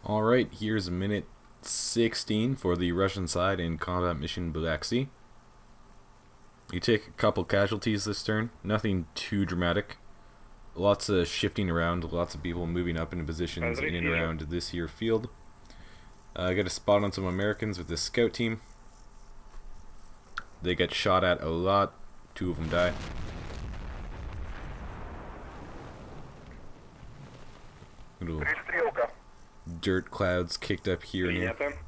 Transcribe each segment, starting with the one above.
Alright, here's minute 16 for the Russian side in combat mission Black Sea. You take a couple casualties this turn, nothing too dramatic. Lots of shifting around, lots of people moving up into positions in and around this here field. I got a spot on some Americans with this scout team. They get shot at a lot, 2 of them die. Little dirt clouds kicked up here and here.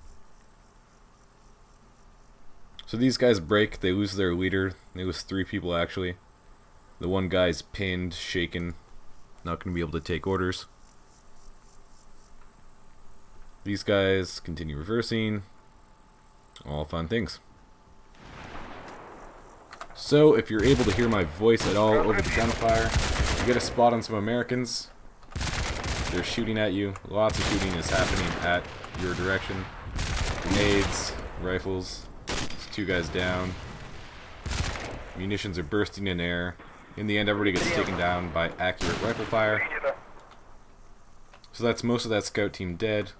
So these guys break, they lose their leader. They lose 3 people actually. The one guy's pinned, shaken, not going to be able to take orders. These guys continue reversing. All fun things. So if you're able to hear my voice at all over the gunfire, you get a spot on some Americans. They're shooting at you. Lots of shooting is happening at your direction. Grenades, rifles. There's 2 guys down. Munitions are bursting in air. In the end, everybody gets taken down by accurate rifle fire. So that's most of that scout team dead.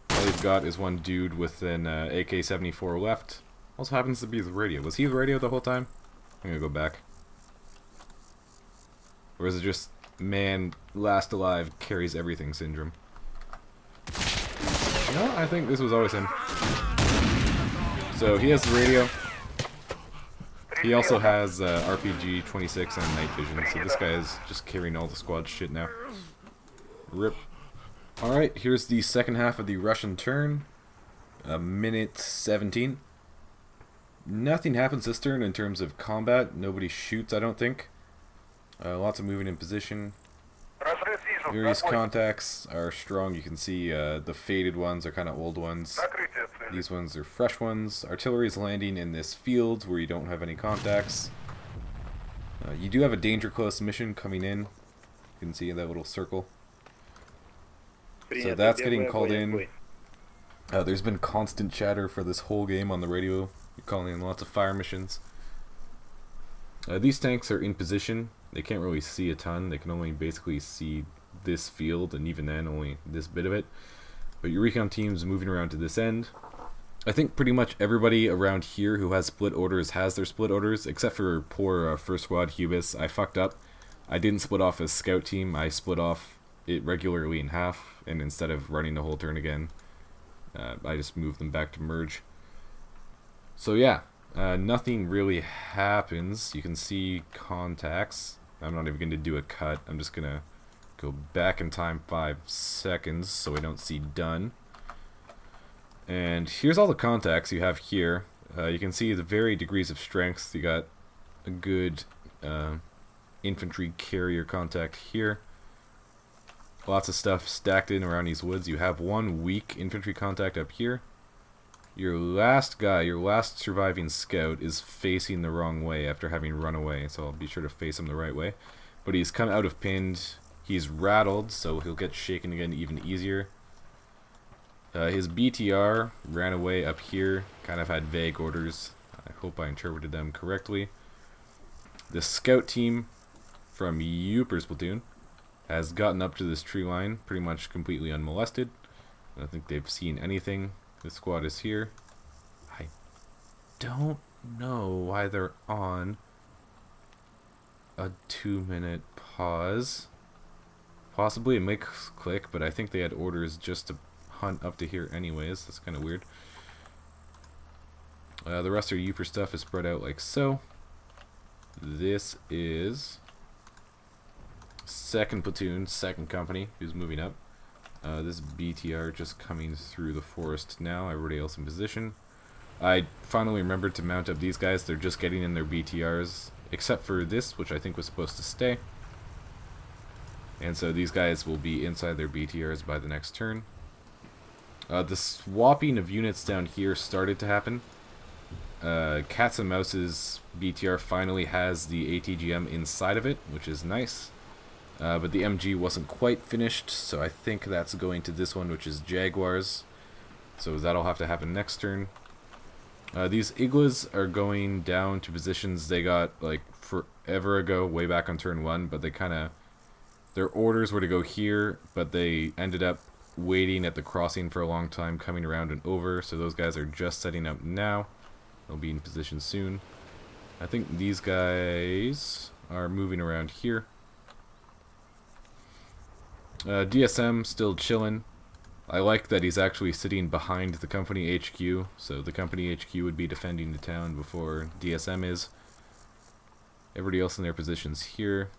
All you've got is one dude with an AK-74 left. Also happens to be the radio. Was he the radio the whole time? I'm gonna go back. Or is it just man last alive carries everything syndrome? No, I think this was always him. So he has the radio. He also has RPG 26 and night vision, so this guy is just carrying all the squad shit now. RIP. Alright, here's the second half of the Russian turn. Minute 17. Nothing happens this turn in terms of combat. Nobody shoots, I don't think. Lots of moving in position. Various contacts are strong. You can see the faded ones are kind of old ones. These ones are fresh ones. Artillery is landing in this field where you don't have any contacts. You do have a danger close mission coming in. You can see that little circle. So that's getting called in. There's been constant chatter for this whole game on the radio. You're calling in lots of fire missions. These tanks are in position. They can't really see a ton. They can only basically see this field, and even then only this bit of it. But your recon team's moving around to this end. I think pretty much everybody around here who has split orders has their split orders, except for poor first squad Hubis. I fucked up. I didn't split off as scout team. I split off it regularly in half, and instead of running the whole turn again, I just moved them back to merge. So yeah, nothing really happens. You can see contacts. I'm not even going to do a cut. I'm just going to go back in time 5 seconds so we don't see done. And here's all the contacts you have here. You can see the varied degrees of strength. You got a good infantry carrier contact here. Lots of stuff stacked in around these woods. You have one weak infantry contact up here. Your last guy, your last surviving scout, is facing the wrong way after having run away, so I'll be sure to face him the right way. But he's come out of pinned. He's rattled, so he'll get shaken again even easier. His BTR ran away up here, kind of had vague orders. I hope I interpreted them correctly. The scout team from Uper's platoon has gotten up to this tree line pretty much completely unmolested. I don't think they've seen anything. The squad is here. I don't know why they're on a 2-minute pause. Possibly it makes click, but I think they had orders just to hunt up to here anyways. That's kind of weird. The rest of Uper stuff is spread out like so. This is 2nd platoon, 2nd company, who's moving up. This BTR just coming through the forest now. Everybody else in position. I finally remembered to mount up these guys. They're just getting in their BTRs, except for this, which I think was supposed to stay. And so these guys will be inside their BTRs by the next turn. The swapping of units down here started to happen. Cats and Mouse's BTR finally has the ATGM inside of it, which is nice. But the MG wasn't quite finished, so I think that's going to this one, which is Jaguars. So that'll have to happen next turn. These Iglas are going down to positions they got like forever ago, way back on turn 1, but they kind of... Their orders were to go here, but they ended up waiting at the crossing for a long time, coming around and over. So those guys are just setting up now. They'll be in position soon. I think these guys are moving around here. DSM still chilling. I like that he's actually sitting behind the company HQ, so the company HQ would be defending the town before DSM is. Everybody else in their positions here.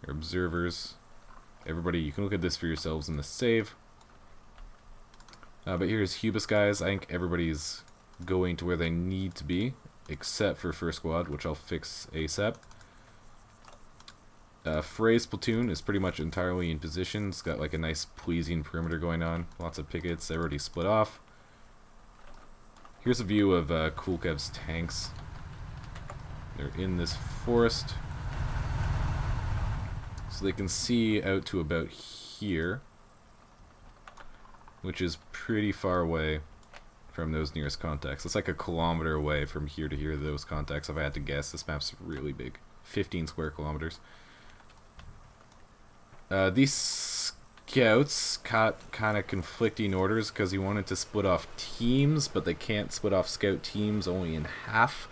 Your observers. Everybody, you can look at this for yourselves in the save. But here's Hubis, guys. I think everybody's going to where they need to be, except for first squad, which I'll fix ASAP. Frey's platoon is pretty much entirely in position. It's got like a nice pleasing perimeter going on. Lots of pickets. They're already split off. Here's a view of Kulkev's tanks. They're in this forest. So they can see out to about here, which is pretty far away from those nearest contacts. It's like a kilometer away from here to here, those contacts, if I had to guess. This map's really big. 15 square kilometers. These scouts got kind of conflicting orders because he wanted to split off teams, but they can't split off scout teams only in half.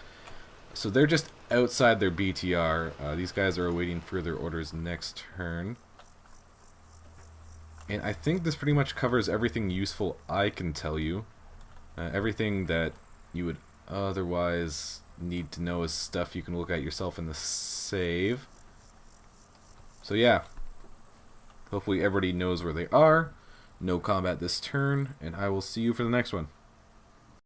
So they're just outside their BTR. These guys are awaiting further orders next turn. And I think this pretty much covers everything useful I can tell you. Everything that you would otherwise need to know is stuff you can look at yourself in the save. So yeah. Hopefully everybody knows where they are. No combat this turn, and I will see you for the next one.